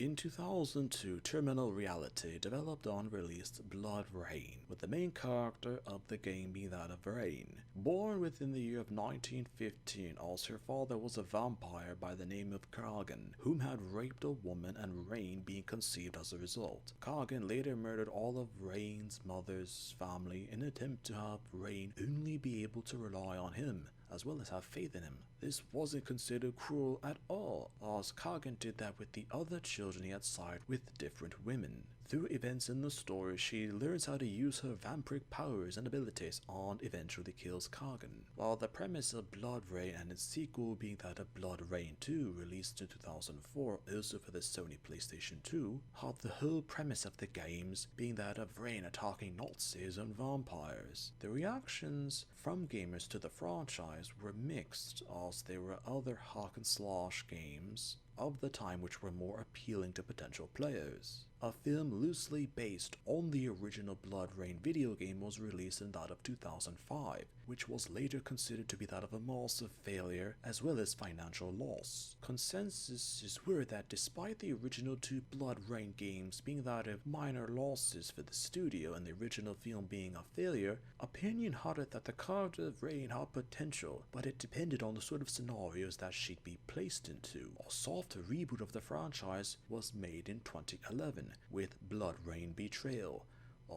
In 2002, Terminal Reality developed and released BloodRayne, with the main character of the game being that of Rayne. Born within the year of 1915, as her father was a vampire by the name of Kagan, whom had raped a woman and Rayne being conceived as a result. Kagan later murdered all of Rayne's mother's family in an attempt to have Rayne only be able to rely on him, as well as have faith in him. This wasn't considered cruel at all, as Kagan did that with the other children he had sided with different women. Through events in the story, she learns how to use her vampiric powers and abilities and eventually kills Kagan. While the premise of BloodRayne and its sequel being that of BloodRayne 2, released in 2004 also for the Sony PlayStation 2, had the whole premise of the games being that of Rayne attacking Nazis and vampires. The reactions from gamers to the franchise were mixed, as there were other hack and slash games of the time which were more appealing to potential players. A film loosely based on the original BloodRayne video game was released in that of 2005, which was later considered to be that of a massive failure as well as financial loss. Consensus were that despite the original two BloodRayne games being that of minor losses for the studio and the original film being a failure, opinion had it that the character of Rayne had potential, but it depended on the sort of scenarios that she'd be placed into. A soft reboot of the franchise was made in 2011 with BloodRayne Betrayal,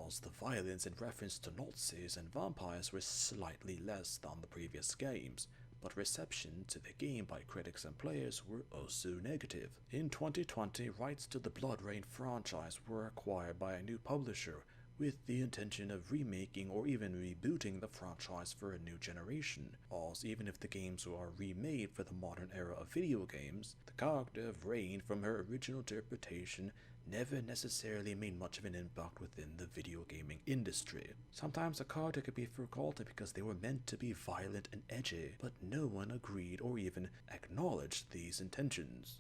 as the violence in reference to Nazis and vampires were slightly less than the previous games, but reception to the game by critics and players were also negative. In 2020, rights to the BloodRayne franchise were acquired by a new publisher, with the intention of remaking or even rebooting the franchise for a new generation, as even if the games are remade for the modern era of video games, the character of Rayne from her original interpretation never necessarily made much of an impact within the video gaming industry. Sometimes a character could be forgotten because they were meant to be violent and edgy, but no one agreed or even acknowledged these intentions.